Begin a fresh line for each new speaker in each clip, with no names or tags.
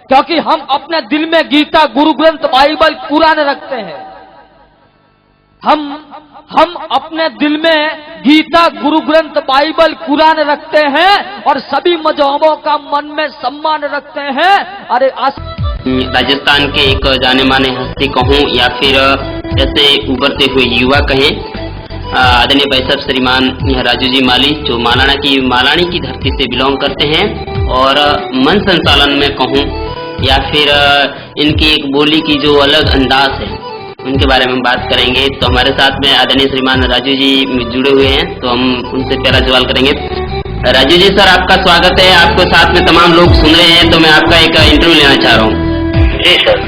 क्योंकि हम अपने दिल में गीता, गुरु ग्रंथ, बाइबल, कुरान रखते हैं। हम अपने दिल में गीता, गुरु ग्रंथ, बाइबल, कुरान रखते हैं और सभी मजहबों का मन में सम्मान रखते हैं। अरे
राजस्थान के एक जाने माने हस्ती कहूँ या फिर ऐसे उभरते हुए युवा कहें, आदरणीय भाई साहब श्रीमान राजू जी माली, जो मालानी की धरती से बिलोंग करते हैं और मन संचालन में कहूँ या फिर इनकी एक बोली की जो अलग अंदाज है, उनके बारे में हम बात करेंगे। तो हमारे साथ में आदरणीय श्रीमान राजू जी जुड़े हुए हैं, तो हम उनसे पहला सवाल करेंगे। राजू जी सर, आपका स्वागत है। आपको साथ में तमाम लोग सुन रहे हैं, तो मैं आपका एक इंटरव्यू लेना चाह रहा हूँ।
जी सर।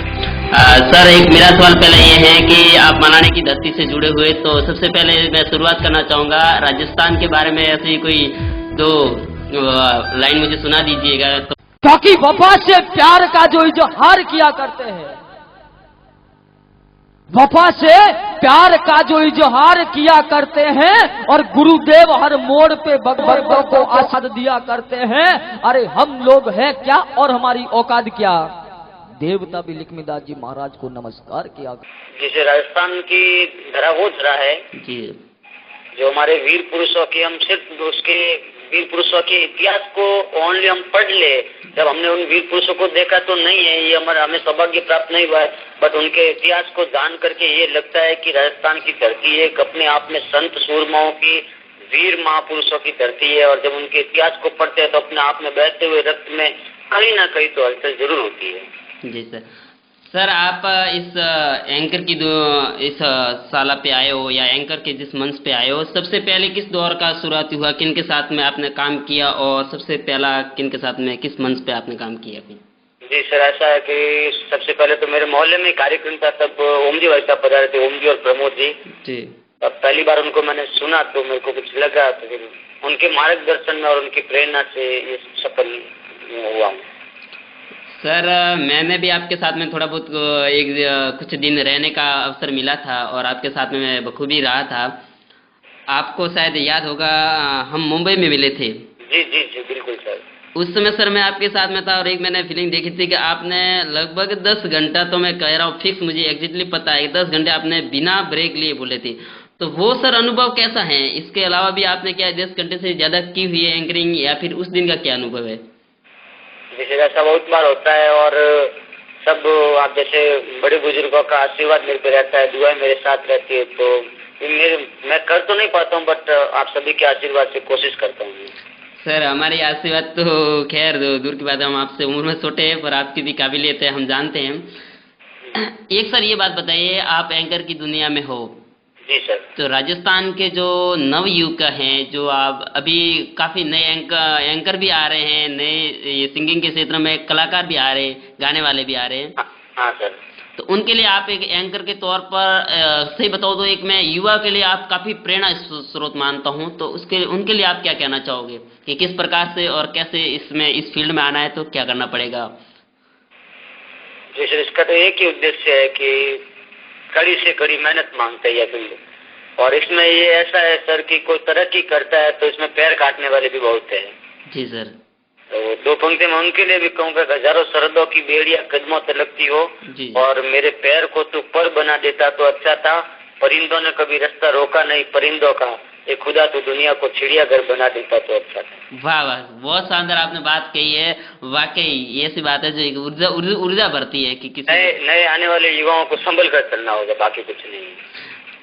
सर, एक मेरा सवाल पहले ये है कि आप मालानी की धरती से जुड़े हुए, तो सबसे पहले मैं शुरुआत करना चाहूँगा राजस्थान के बारे में ऐसी कोई दो लाइन मुझे सुना दीजिएगा। तो
क्योंकि वफा से प्यार का जो इजहार किया करते हैं, वफा से प्यार का जो इजहार किया करते हैं और गुरुदेव हर मोड़ पे भक्तों को आशीर्वाद दिया करते हैं। अरे हम लोग हैं क्या और हमारी औकात क्या। देवता भी लक्ष्मीदास जी महाराज को नमस्कार किया।
जिसे राजस्थान की धरा वो धरा है
जी,
जो हमारे वीर पुरुषों की, हम सिर्फ उसके वीर पुरुषों के इतिहास को ओनली हम पढ़ ले, जब हमने उन वीर पुरुषों को देखा तो नहीं है, ये हमें सौभाग्य प्राप्त नहीं हुआ है। बट उनके इतिहास को जान करके ये लगता है कि राजस्थान की धरती एक अपने आप में संत सूरमाओं की, वीर महापुरुषों की धरती है। और जब उनके इतिहास को पढ़ते हैं तो अपने आप में बहते हुए रक्त में कहीं ना कहीं तो हलचल जरूर होती है।
जी सर। सर, आप इस एंकर की इस साला पे आए हो या एंकर के जिस मंच पे आए हो, सबसे पहले किस दौर का शुरुआत हुआ, किन के साथ में आपने काम किया और सबसे पहला किन के साथ में किस मंच पे आपने काम किया?
जी सर, ऐसा है कि सबसे पहले तो मेरे मोहल्ले में कार्यक्रम था, तब ओम जी भाई साहब पधारे थे, ओम जी और प्रमोद जी।
जी।
तब पहली बार उनको मैंने सुना तो मेरे को कुछ लगा, तो फिर उनके मार्गदर्शन में और उनकी प्रेरणा से ये सफल हुआ।
सर, मैंने भी आपके साथ में थोड़ा बहुत कुछ दिन रहने का अवसर मिला था और आपके साथ में मैं बखूबी रहा था। आपको शायद याद होगा, हम मुंबई में मिले थे।
जी जी जी बिल्कुल सर।
उस समय सर मैं आपके साथ में था और एक मैंने फीलिंग देखी थी कि आपने लगभग 10 घंटा, तो मैं कह रहा हूँ फिक्स, मुझे एग्जैक्टली पता है 10 घंटे आपने बिना ब्रेक लिए बोले थे। तो वो सर अनुभव कैसा है? इसके अलावा भी आपने क्या 10 घंटे से ज्यादा की हुई है एंकरिंग, या फिर उस दिन का क्या अनुभव है?
जैसे ऐसा बहुत बार होता है और सब आप जैसे बड़े बुजुर्गों का आशीर्वाद मेरे पे रहता है, दुआएं मेरे साथ रहती है, तो मैं कर तो नहीं पाता हूँ, बट आप सभी के आशीर्वाद से कोशिश करता हूँ।
सर, हमारी आशीर्वाद तो खैर दूर की बात है, हम आपसे उम्र में छोटे हैं, पर आपकी भी काबिलियत है, हम जानते हैं। एक सर ये बात बताइए, आप एंकर की दुनिया में हो।
जी सर।
तो राजस्थान के जो नव युवक हैं, जो आप अभी काफी नए एंकर भी आ रहे हैं, नए सिंगिंग के क्षेत्र में कलाकार भी आ रहे हैं, गाने वाले भी आ रहे हैं।
हाँ सर।
तो उनके लिए आप एक एंकर के तौर पर सही बताओ तो एक मैं युवा के लिए आप काफी प्रेरणा स्रोत मानता हूं, तो उनके लिए आप क्या कहना चाहोगे कि किस प्रकार से और कैसे इस फील्ड में आना है, तो क्या करना पड़ेगा?
जी सर, इसका तो एक ही उद्देश्य है कि कड़ी से कड़ी मेहनत मांगता है यह फील्ड, और इसमें ये ऐसा है सर कि कोई तरक्की करता है तो इसमें पैर काटने वाले भी बहुत है।
जी सर।
तो 2 पंक्ति में उनके लिए भी कहूँगा, हजारों सरहदों की बेड़ियां कदमों तक लगती हो और मेरे पैर को तू पर बना देता तो अच्छा था। परिंदों ने कभी रास्ता रोका नहीं परिंदों का, ये खुदा तो दुनिया को चिड़ियाघर बना देता तो अच्छा था।
वाह वाह, बहुत शानदार आपने बात कही है। वाकई ये ऐसी बात है जो एक ऊर्जा भरती है कि किसी
नए आने वाले युवाओं को संभल कर चलना होगा, बाकी कुछ नहीं।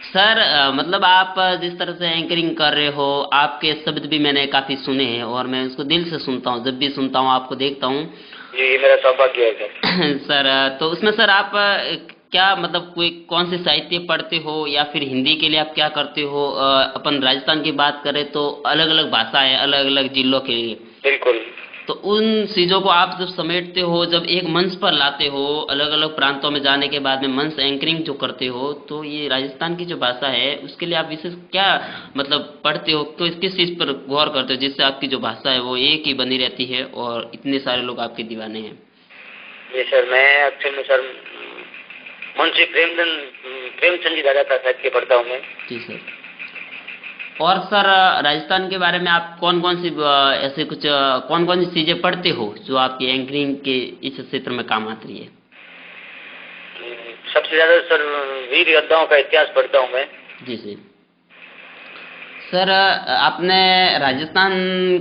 सर, मतलब आप जिस तरह से एंकरिंग कर रहे हो, आपके शब्द भी मैंने काफी सुने हैं और मैं उसको दिल से सुनता हूँ, जब भी सुनता हूँ आपको देखता हूँ।
जी, मेरा सौभाग्य है सर।
सर, तो उसमें सर आप क्या मतलब कौन से साहित्य पढ़ते हो या फिर हिंदी के लिए आप क्या करते हो? अपन राजस्थान की बात करें तो अलग अलग भाषा है, अलग अलग जिलों के लिए।
बिल्कुल।
तो उन चीजों को आप जब समेटते हो, जब एक मंच पर लाते हो, अलग अलग प्रांतों में जाने के बाद में मंच एंकरिंग जो करते हो, तो ये राजस्थान की जो भाषा है उसके लिए आप विशेष क्या मतलब पढ़ते हो, तो किस चीज पर गौर करते हो जिससे आपकी जो भाषा है वो एक ही बनी रहती है और इतने सारे लोग आपके दीवाने हैं?
जी सर, मैं एक्चुअली में सर मुंशी प्रेमचंद जी दादा का साहित्य पढ़ता हूँ मैं।
जी सर। और सर राजस्थान के बारे में आप कौन कौन सी ऐसे कुछ कौन कौन सी चीजें पढ़ते हो जो आपकी एंकरिंग के इस क्षेत्र में काम आती है?
सबसे ज्यादा सर वीर योद्धाओं का इतिहास पढ़ता हूँ मैं।
जी जी सर, आपने राजस्थान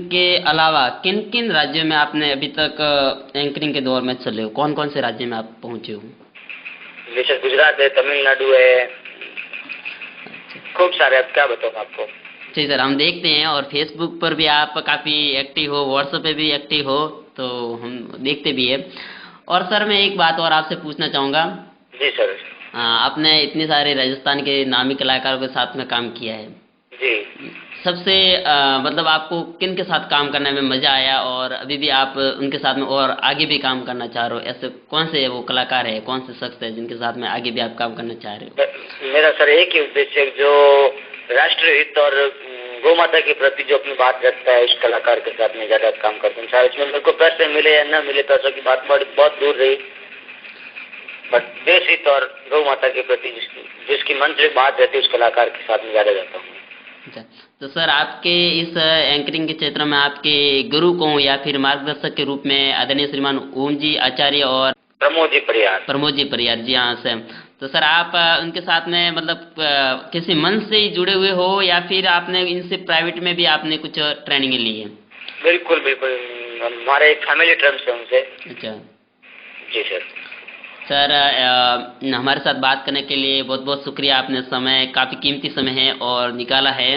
के अलावा किन किन राज्यों में आपने अभी तक एंकरिंग के दौर में चले हो? कौन कौन से राज्य में आप पहुंचे हो?
जैसे गुजरात है, तमिलनाडु है, खूब सारे। अब क्या बताऊँ आपको।
जी सर, हम देखते हैं और फेसबुक पर भी आप काफी एक्टिव हो, व्हाट्सएप पे भी एक्टिव हो, तो हम देखते भी है। और सर मैं एक बात और आपसे पूछना चाहूँगा।
जी सर।
आपने इतने सारे राजस्थान के नामी कलाकारों के साथ में काम किया है
जी।
सबसे मतलब आपको किन के साथ काम करने में मजा आया और अभी भी आप उनके साथ में और आगे भी काम करना चाह रहे हो? ऐसे कौन से वो कलाकार है, कौन से शख्स है जिनके साथ में आगे भी आप काम करना चाह रहे हो?
मेरा सर एक ही उद्देश्य है, जो राष्ट्रीय हित और गौ माता के प्रति जो अपनी बात रखता है, उस कलाकार के साथ में ज्यादा काम करता हूँ। शायद इसमें मेरे को पैसे मिले या न मिले, पैसों की बात बहुत दूर रही, बट देश हित और गौ माता के प्रति जिसकी मन से बात रहती है, उस कलाकार के साथ में ज्यादा जाता हूँ।
अच्छा, तो सर आपके इस एंकरिंग के क्षेत्र में आपके गुरु को या फिर मार्गदर्शक के रूप में आदरणीय श्रीमान ओम जी आचार्य और प्रमोद जी परियार जी, हाँ सर। तो सर आप उनके साथ में मतलब किसी मन से ही जुड़े हुए हो या फिर आपने इनसे प्राइवेट में भी आपने कुछ ट्रेनिंग ली है?
बिल्कुल बिल्कुल, हमारे एक फैमिली टर्म्स है उनसे।
अच्छा
जी सर।
सर हमारे साथ बात करने के लिए बहुत बहुत शुक्रिया। आपने समय काफी कीमती समय है और निकाला है।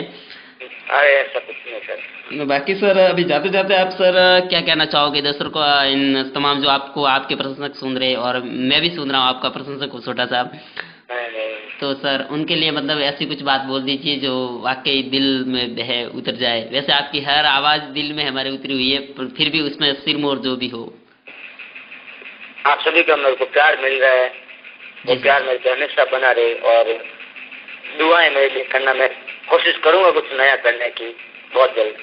अरे ऐसा कुछ नहीं सर।
बाकी सर अभी जाते जाते आप सर क्या कहना चाहोगे दर्शकों को, इन तमाम जो आपको आपके प्रशंसक सुन रहे और मैं भी सुन रहा हूँ आपका प्रशंसक छोटा सा, तो सर उनके लिए मतलब ऐसी कुछ बात बोल दीजिए जो वाकई दिल में बह उतर जाए। वैसे आपकी हर आवाज दिल में हमारे उतरी हुई है, पर फिर भी उसमें सिरमौर जो भी हो।
आप सभी का मेरे को प्यार मिल रहा है, वो प्यार मेरे को हमेशा बना रहे और दुआएं मेरे लिए करना। मैं कोशिश करूंगा कुछ नया करने की बहुत जल्द।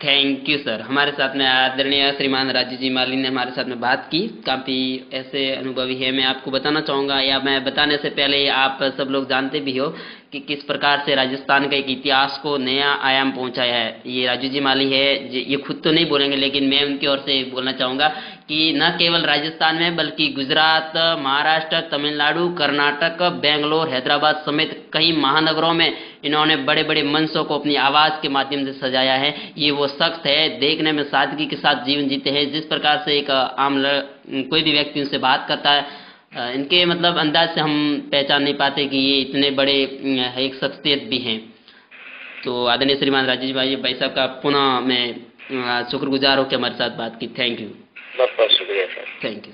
Thank you sir. हमारे साथ में आदरणीय श्रीमान राजू जी माली ने हमारे साथ में बात की, काफी ऐसे अनुभवी है। मैं आपको बताना चाहूँगा, या मैं बताने से पहले आप सब लोग जानते भी हो कि किस प्रकार से राजस्थान का एक इतिहास को नया आयाम पहुंचाया है। ये राजू जी माली है, ये खुद तो नहीं बोलेंगे लेकिन मैं उनकी ओर से बोलना चाहूँगा कि न केवल राजस्थान में बल्कि गुजरात, महाराष्ट्र, तमिलनाडु, कर्नाटक, बेंगलोर, हैदराबाद समेत कई महानगरों में इन्होंने बड़े बड़े मंचों को अपनी आवाज़ के माध्यम से सजाया है। ये वो शख्स है, देखने में सादगी के साथ जीवन जीते हैं। जिस प्रकार से एक आम कोई भी व्यक्ति उनसे बात करता है, इनके मतलब अंदाज से हम पहचान नहीं पाते कि ये इतने बड़े एक शख्सियत भी हैं। तो आदरणीय श्रीमान राजेश भाई साहब का पुनः मैं शुक्रगुजार होकर हमारे साथ बात की। Thank you.
बहुत बहुत शुक्रिया सर।
Thank you.